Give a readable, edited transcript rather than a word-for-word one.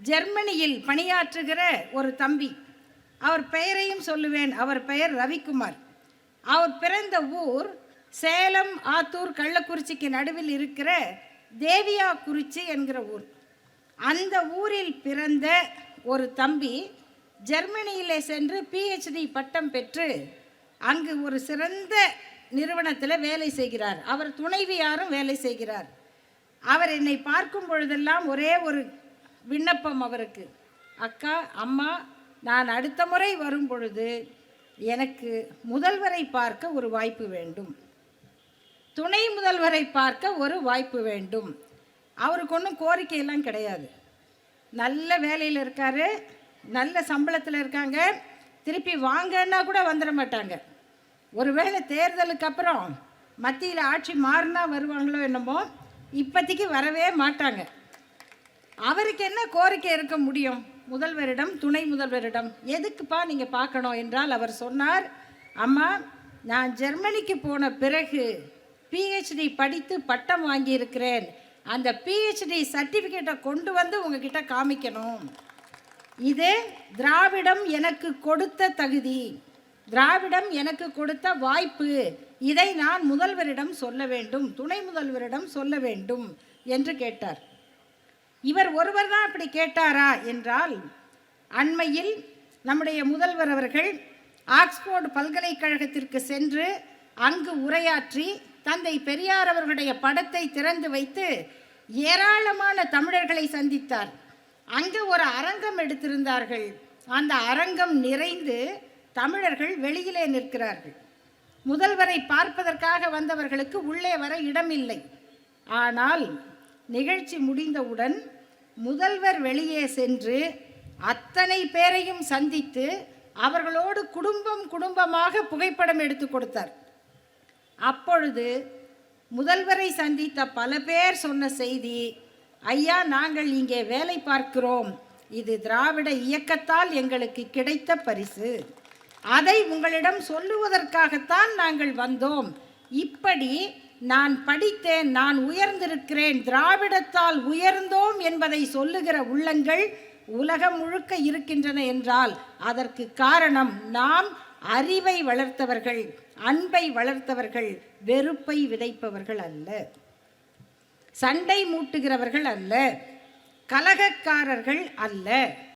ஜெர்மனியில் பணியாற்றுகிற ஒரு தம்பி. அவர் பெயரையும் சொல்லுவேன். அவர் பெயர் ரவிக்குமார். அவர் பிறந்த ஊர் சேலம், ஆத்தூர், கள்ளக்குறிச்சிக்கு நடுவில் இருக்கிற தேவியாக்குறிச்சி என்கிற ஊர். அந்த ஊரில் பிறந்த ஒரு தம்பி ஜெர்மனியிலே சென்று பிஹெச்டி பட்டம் பெற்று அங்கு ஒரு சிறந்த நிறுவனத்தில் வேலை செய்கிறார். அவர் துணைவியாரும் வேலை செய்கிறார். அவர் என்னை பார்க்கும் பொழுதெல்லாம் ஒரே ஒரு விண்ணப்பம் அவருக்கு, அக்கா, அம்மா, நான் அடுத்த முறை வரும் பொழுது எனக்கு முதல்வரை பார்க்க ஒரு வாய்ப்பு வேண்டும், துணை முதல்வரை பார்க்க ஒரு வாய்ப்பு வேண்டும். அவருக்கு ஒன்றும் கோரிக்கையெல்லாம் கிடையாது. நல்ல வேலையில் இருக்கார், நல்ல சம்பளத்தில் இருக்காங்க. திருப்பி வாங்கன்னா கூட வந்துட மாட்டாங்க. ஒருவேளை தேர்தலுக்கு அப்புறம் மத்தியில் ஆட்சி மாறினா வருவாங்களோ என்னமோ, இப்போதைக்கு வரவே மாட்டாங்க. அவருக்கு என்ன கோரிக்கை இருக்க முடியும்? முதல்வரிடம், துணை முதல்வரிடம் எதுக்குப்பா நீங்கள் பார்க்கணும் என்றால், அவர் சொன்னார், அம்மா, நான் ஜெர்மனிக்கு போன பிறகு பிஹெச்டி படித்து பட்டம் வாங்கியிருக்கிறேன். அந்த பிஹெச்டி சர்டிஃபிகேட்டை கொண்டு வந்து உங்ககிட்ட காமிக்கணும். இது திராவிடம் எனக்கு கொடுத்த தகுதி, திராவிடம் எனக்கு கொடுத்த வாய்ப்பு. இதை நான் முதல்வரிடம் சொல்ல வேண்டும், துணை முதல்வரிடம் சொல்ல வேண்டும் என்று கேட்டார். இவர் ஒருவர் தான் அப்படி கேட்டாரா என்றால், அண்மையில் நம்முடைய முதல்வர் அவர்கள் ஆக்ஸ்போர்டு பல்கலைக்கழகத்திற்கு சென்று அங்கு உரையாற்றி தந்தை பெரியார் அவர்களுடைய படத்தை திறந்து வைத்து ஏராளமான தமிழர்களை சந்தித்தார். அங்கே ஒரு அரங்கம் எடுத்திருந்தார்கள். அந்த அரங்கம் நிறைந்து தமிழர்கள் வெளியிலே நிற்கிறார்கள். முதல்வரை பார்ப்பதற்காக வந்தவர்களுக்கு உள்ளே வர இடமில்லை. ஆனால் நிகழ்ச்சி முடிந்தவுடன் முதல்வர் வெளியே சென்று அத்தனை பேரையும் சந்தித்து அவர்களோடு குடும்பம் குடும்பமாக புகைப்படம் எடுத்து கொடுத்தார். அப்பொழுது முதல்வரை சந்தித்த பல பேர் சொன்ன செய்தி, ஐயா, நாங்கள் இங்கே வேலை பார்க்கிறோம், இது திராவிட இயக்கத்தால் எங்களுக்கு கிடைத்த பரிசு, அதை உங்களிடம் சொல்லுவதற்காகத்தான் நாங்கள் வந்தோம். இப்படி நான் படித்தேன், நான் உயர்ந்திருக்கிறேன், திராவிடத்தால் உயர்ந்தோம் என்பதை சொல்லுகிற உள்ளங்கள் உலகம் முழுக்க இருக்கின்றன என்றால் அதற்கு காரணம் நாம் அறிவை வளர்த்தவர்கள், அன்பை வளர்த்தவர்கள், வெறுப்பை விதைப்பவர்கள் அல்ல, சண்டை மூட்டுகிறவர்கள் அல்ல, கலகக்காரர்கள் அல்ல.